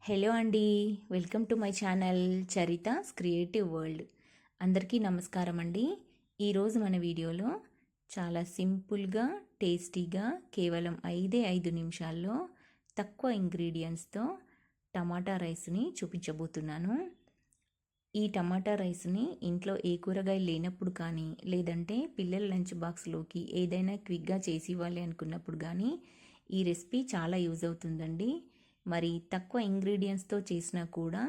Hello అండి, welcome to my channel Charitha's creative world. అందరికీ నమస్కారం అండి. ఈరోజు మన వీడియోలో చాలా సింపుల్గా టేస్టీగా కేవలం 5 నిమిషాల్లో తక్కువ ఇంగ్రీడియంట్స్తో టమాటా రైస్ని చూపించబోతున్నాను. ఈ టమాటా రైస్ని ఇంట్లో ఏ కూరగాయలు లేనప్పుడు కానీ, లేదంటే పిల్లల లంచ్ బాక్స్లోకి ఏదైనా క్విక్గా చేసి ఇవ్వాలి అనుకున్నప్పుడు కానీ ఈ రెసిపీ చాలా యూజ్ అవుతుందండి. మరి తక్కువ ఇంగ్రీడియంట్స్తో చేసినా కూడా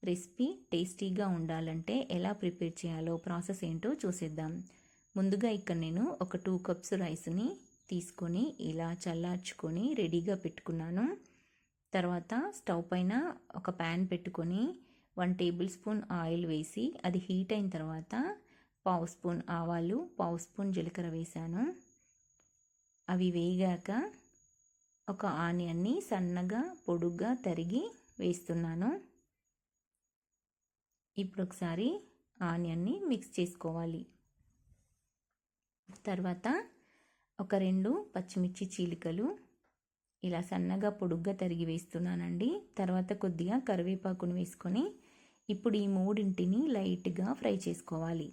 రెసిపీ టేస్టీగా ఉండాలంటే ఎలా ప్రిపేర్ చేయాలో ప్రాసెస్ ఏంటో చూసేద్దాం. ముందుగా ఇక్కడ నేను ఒక 2 కప్స్ రైస్ని తీసుకొని ఇలా చల్లార్చుకొని రెడీగా పెట్టుకున్నాను. తర్వాత స్టవ్ పైన ఒక ప్యాన్ పెట్టుకొని 1 టేబుల్ స్పూన్ ఆయిల్ వేసి అది హీట్ అయిన తర్వాత 1/2 స్పూన్ ఆవాలు, 1/2 స్పూన్ జీలకర్ర వేశాను. అవి వేగాక ఒక ఆనియన్ని సన్నగా పొడుగ్గా తరిగి వేస్తున్నాను. ఇప్పుడు ఒకసారి ఆనియన్ని మిక్స్ చేసుకోవాలి. తర్వాత ఒక 2 పచ్చిమిర్చి చీలికలు ఇలా సన్నగా పొడుగ్గా తరిగి వేస్తున్నానండి. తర్వాత కొద్దిగా కరివేపాకును వేసుకొని ఇప్పుడు ఈ మూడింటిని లైట్గా ఫ్రై చేసుకోవాలి.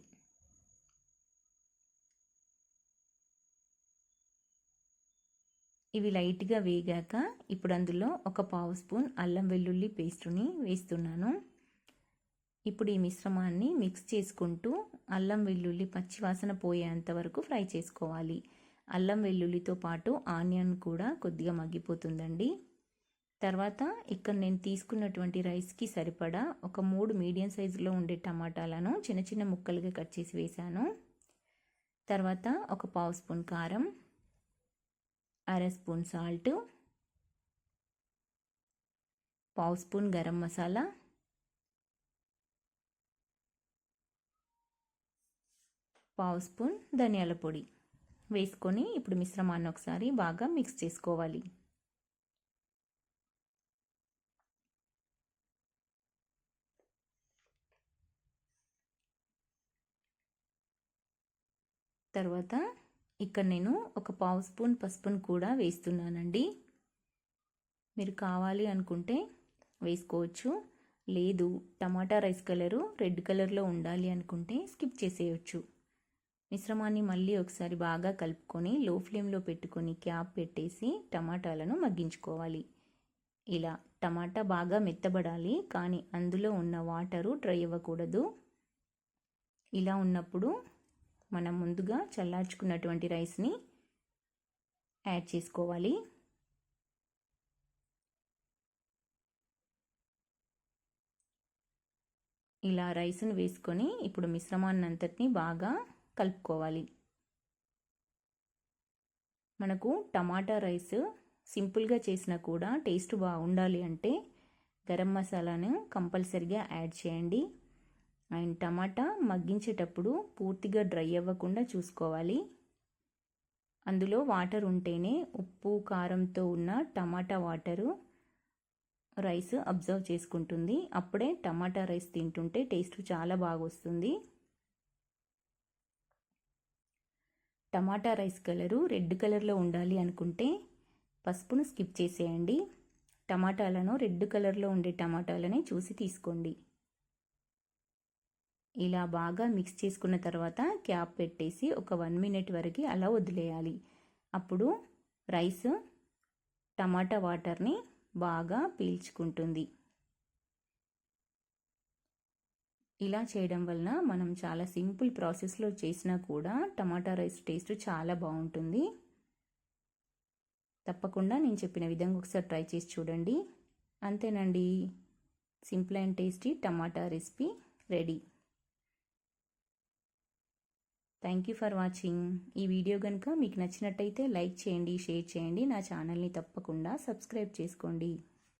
ఇవి లైట్గా వేగాక ఇప్పుడు అందులో ఒక 1/2 స్పూన్ అల్లం వెల్లుల్లి పేస్టుని వేస్తున్నాను. ఇప్పుడు ఈ మిశ్రమాన్ని మిక్స్ చేసుకుంటూ అల్లం వెల్లుల్లి పచ్చివాసన పోయేంత వరకు ఫ్రై చేసుకోవాలి. అల్లం వెల్లుల్లితో పాటు ఆనియన్ కూడా కొద్దిగా మగ్గిపోతుందండి. తర్వాత ఇక్కడ నేను తీసుకున్నటువంటి రైస్కి సరిపడా ఒక 3 మీడియం సైజులో ఉండే టమాటాలను చిన్న చిన్న ముక్కలుగా కట్ చేసి వేశాను. తర్వాత ఒక 1/2 స్పూన్ కారం, 1/2 spoon salt, 1/2 spoon garam masala, 1/2 spoon ధనియాల పొడి వేసుకొని ఇప్పుడు మిశ్రమాన్ని ఒకసారి బాగా మిక్స్ చేసుకోవాలి. తర్వాత ఇక్కడ నేను ఒక 1/2 స్పూన్ పసుపును కూడా వేస్తున్నానండి. మీరు కావాలి అనుకుంటే వేసుకోవచ్చు, లేదు టమాటా రైస్ కలరు రెడ్ కలర్లో ఉండాలి అనుకుంటే స్కిప్ చేసేయచ్చు. మిశ్రమాన్ని మళ్ళీ ఒకసారి బాగా కలుపుకొని లో ఫ్లేమ్లో పెట్టుకొని క్యాప్ పెట్టేసి టమాటాలను మగ్గించుకోవాలి. ఇలా టమాటా బాగా మెత్తబడాలి, కానీ అందులో ఉన్న వాటరు డ్రై అవ్వకూడదు. ఇలా ఉన్నప్పుడు మనం ముందుగా చల్లార్చుకున్నటువంటి రైస్ని యాడ్ చేసుకోవాలి. ఇలా రైస్ని వేసుకొని ఇప్పుడు మిశ్రమాన్ని అంతటిని బాగా కలుపుకోవాలి. మనకు టమాటా రైస్ సింపుల్గా చేసినా కూడా టేస్ట్ బాగుండాలి అంటే గరం మసాలాను కంపల్సరిగా యాడ్ చేయండి. అండ్ టమాటా మగ్గించేటప్పుడు పూర్తిగా డ్రై అవ్వకుండా చూసుకోవాలి. అందులో వాటర్ ఉంటేనే ఉప్పు కారంతో ఉన్న టమాటా వాటరు రైస్ అబ్జర్వ్ చేసుకుంటుంది. అప్పుడే టమాటా రైస్ తింటుంటే టేస్ట్ చాలా బాగా వస్తుంది. టమాటా రైస్ కలరు రెడ్ కలర్లో ఉండాలి అనుకుంటే పసుపును స్కిప్ చేసేయండి. టమాటాలను రెడ్ కలర్లో ఉండే టమాటాలని చూసి తీసుకోండి. ఇలా బాగా మిక్స్ చేసుకున్న తర్వాత క్యాప్ పెట్టేసి ఒక 1 మినిట్ వరకు అలా వదిలేయాలి. అప్పుడు రైస్ టమాటా వాటర్ని బాగా పీల్చుకుంటుంది. ఇలా చేయడం వలన మనం చాలా సింపుల్ ప్రాసెస్లో చేసినా కూడా టమాటా రైస్ టేస్ట్ చాలా బాగుంటుంది. తప్పకుండా నేను చెప్పిన విధంగా ఒకసారి ట్రై చేసి చూడండి. అంతేనండి, simple and tasty tomato recipe ready. Thank you for watching. ఈ వీడియో కనుక మీకు నచ్చినట్టయితే లైక్ చేయండి, షేర్ చేయండి. నా ఛానల్ని తప్పకుండా సబ్స్క్రైబ్ చేసుకోండి.